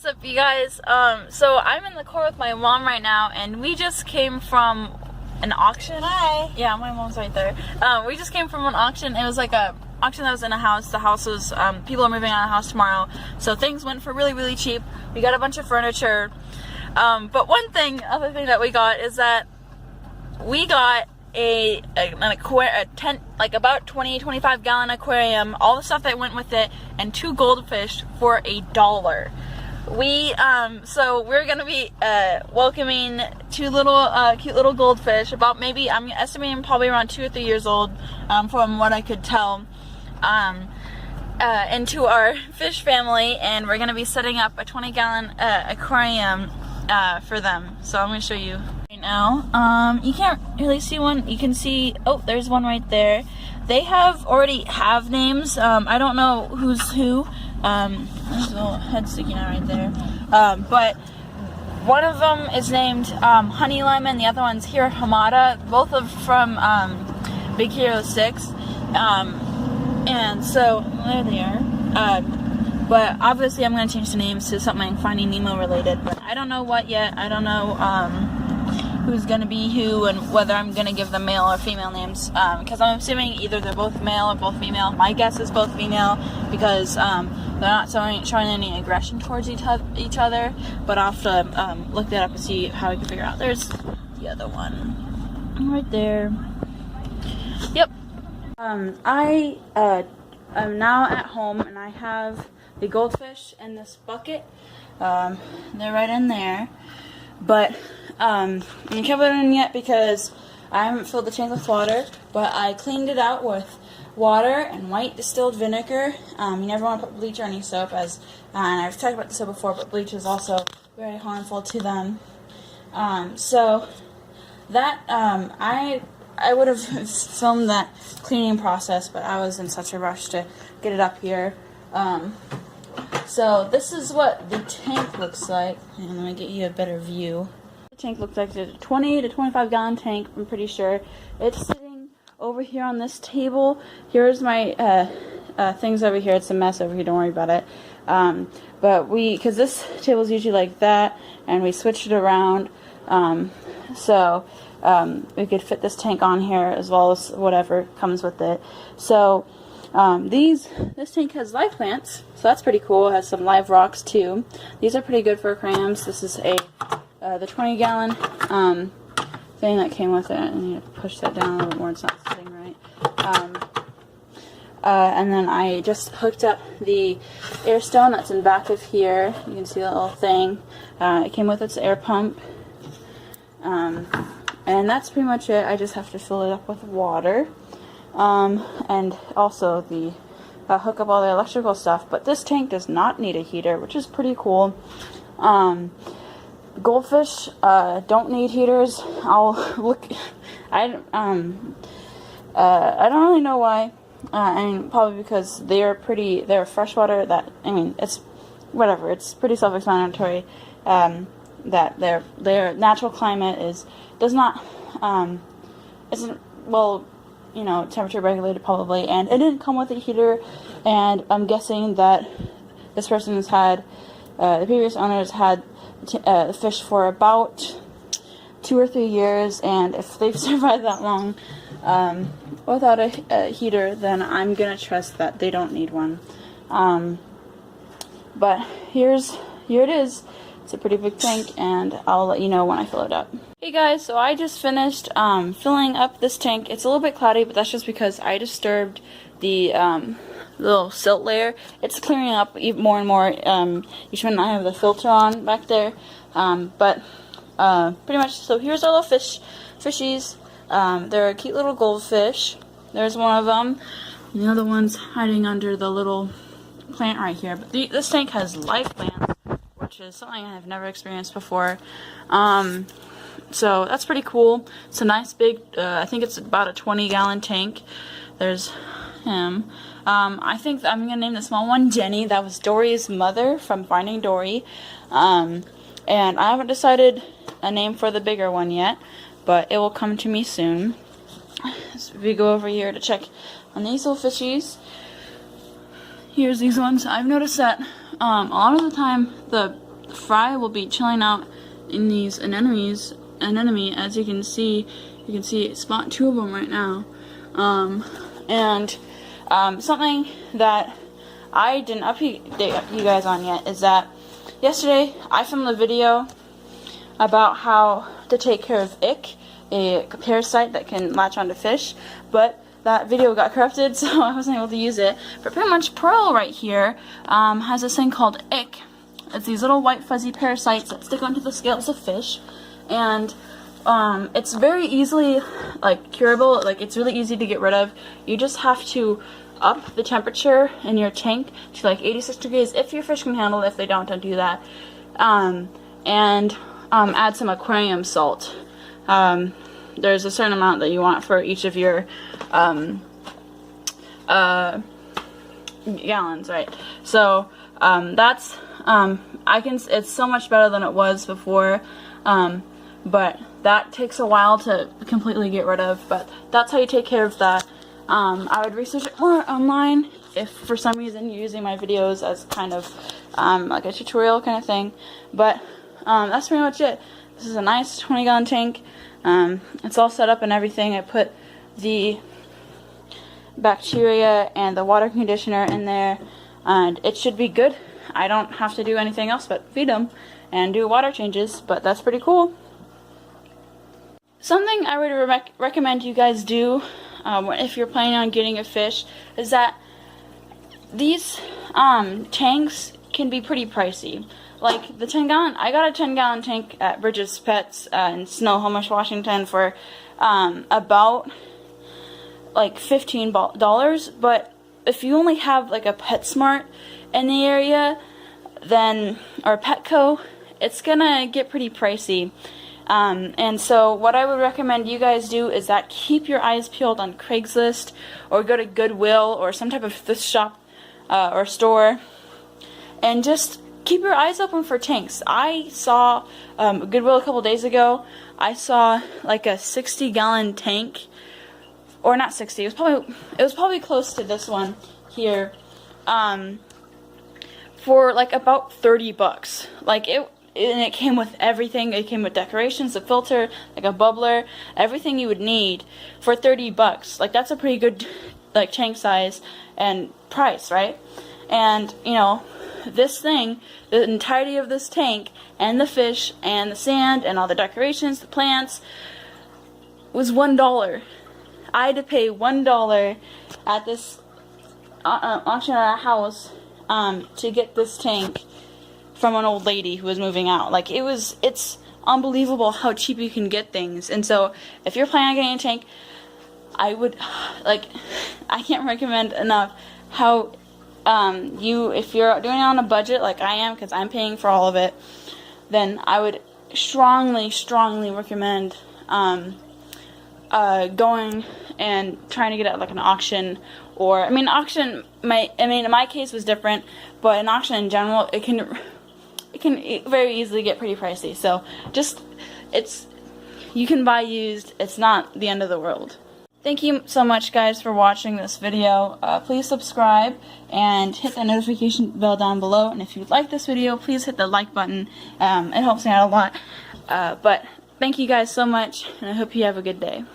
up, you guys? So I'm in the car with my mom right now, and we just came from an auction. Hi. Yeah, my mom's right there. We just came from an auction. It was like a auction that was in a house. The house was, people are moving out of the house tomorrow, so things went for really, really cheap. We got a bunch of furniture. But other thing that we got is that we got an tent, like about 20-25 gallon aquarium, all the stuff that went with it, and 2 goldfish for $1. So we're gonna be welcoming 2 little cute little goldfish, about maybe, I'm estimating probably around 2 or 3 years old, from what I could tell, into our fish family, and we're gonna be setting up a 20-gallon aquarium for them. So I'm gonna show you right now. You can't really see one. You can see, oh, there's one right there. They already have names. I don't know who's who. There's a little head sticking out right there. But one of them is named Honey Lemon. The other one's Hiro Hamada. Both from Big Hero 6. And so there they are. But obviously I'm going to change the names to something Finding Nemo related. But I don't know what yet. I don't know who's going to be who and whether I'm going to give them male or female names. Because I'm assuming either they're both male or both female. My guess is both female because they're not showing any aggression towards each other. But I'll have to look that up and see how we can figure out. There's the other one right there. Yep. I'm now at home and I have the goldfish in this bucket. They're right in there. But I can't put it in yet because I haven't filled the tank with water. But I cleaned it out with water and white distilled vinegar. You never want to put bleach or any soap, and I've talked about this before, but bleach is also very harmful to them. So that I would have filmed that cleaning process, but I was in such a rush to get it up here. So this is what the tank looks like, and let me get you a better view. The tank looks like it's a 20 to 25 gallon tank, I'm pretty sure. It's sitting over here on this table. Here's my things over here. It's a mess over here, don't worry about it. But because this table is usually like that, and we switched it around, so we could fit this tank on here as well as whatever comes with it. So this tank has live plants, so that's pretty cool. It has some live rocks too. These are pretty good for aquariums. This is the 20-gallon thing that came with it. I need to push that down a little bit more. It's not sitting right. And then I just hooked up the air stone that's in back of here. You can see that little thing. It came with its air pump. And that's pretty much it. I just have to fill it up with water. And also hook up all the electrical stuff. But this tank does not need a heater, which is pretty cool. Goldfish don't need heaters. I don't really know why. And probably because they're freshwater. It's whatever. It's pretty self-explanatory. That their natural climate isn't well, temperature regulated probably, and it didn't come with a heater. And I'm guessing that this person has had, the previous owners had the fish for about 2 or 3 years, and if they've survived that long without a heater, then I'm gonna trust that they don't need one. But here it is. It's a pretty big tank, and I'll let you know when I fill it up. Hey guys, so I just finished filling up this tank. It's a little bit cloudy, but that's just because I disturbed the little silt layer. It's clearing up even more and more each time I have the filter on back there. But pretty much, so here's our little fishies. They're a cute little goldfish. There's one of them. And the other one's hiding under the little plant right here. But this tank has live plants, which is something I've never experienced before. So that's pretty cool. It's a nice big, I think it's about a 20-gallon tank. There's him. I think I'm going to name the small one Jenny. That was Dory's mother from Finding Dory. And I haven't decided a name for the bigger one yet, but it will come to me soon. So if we go over here to check on these little fishies, here's these ones. I've noticed that a lot of the time the fry will be chilling out in these anemones. Anemone, as you can see spot 2 of them right now. Something that I didn't update you guys on yet is that yesterday I filmed a video about how to take care of ick, a parasite that can latch onto fish, but that video got corrupted, so I wasn't able to use it. But pretty much Pearl right here has this thing called ick. It's these little white fuzzy parasites that stick onto the scales of fish, and it's very easily curable. Like, it's really easy to get rid of. You just have to up the temperature in your tank to like 86 degrees if your fish can handle it. If they don't do that. And add some aquarium salt. There's a certain amount that you want for each of your gallons, right? So that's it's so much better than it was before, but that takes a while to completely get rid of. But that's how you take care of that. I would research it more online if for some reason you're using my videos as kind of like a tutorial kind of thing. But that's pretty much it. This is a nice 20-gallon tank. It's all set up and everything. I put the bacteria and the water conditioner in there, and it should be good. I don't have to do anything else but feed them and do water changes, but that's pretty cool. Something I would recommend you guys do if you're planning on getting a fish is that these tanks can be pretty pricey. Like the 10-gallon, I got a 10-gallon tank at Bridges Pets in Snohomish, Washington for about like $15. But if you only have like a PetSmart in the area, then or Petco, it's gonna get pretty pricey. And so what I would recommend you guys do is that keep your eyes peeled on Craigslist, or go to Goodwill or some type of thrift shop or store, and just keep your eyes open for tanks. I saw Goodwill a couple days ago. I saw like a 60-gallon tank, or not 60. It was probably close to this one here, for like about $30. Like and it came with everything. It came with decorations, a filter, like a bubbler, everything you would need for $30. Like, that's a pretty good like tank size and price, right? And you know, this thing, the entirety of this tank and the fish and the sand and all the decorations, the plants, was $1. I had to pay $1 at this auction at our house to get this tank from an old lady who was moving out. Like, it's unbelievable how cheap you can get things. And so if you're planning on getting a tank, I would, like, I can't recommend enough how if you're doing it on a budget like I am, because I'm paying for all of it, then I would strongly recommend going and trying to get at like an auction. Or in my case was different, but an auction in general, it can very easily get pretty pricey. So you can buy used. It's not the end of the world. Thank you so much, guys, for watching this video. Please subscribe and hit the notification bell down below. And if you like this video, please hit the like button. It helps me out a lot. But thank you guys so much, and I hope you have a good day.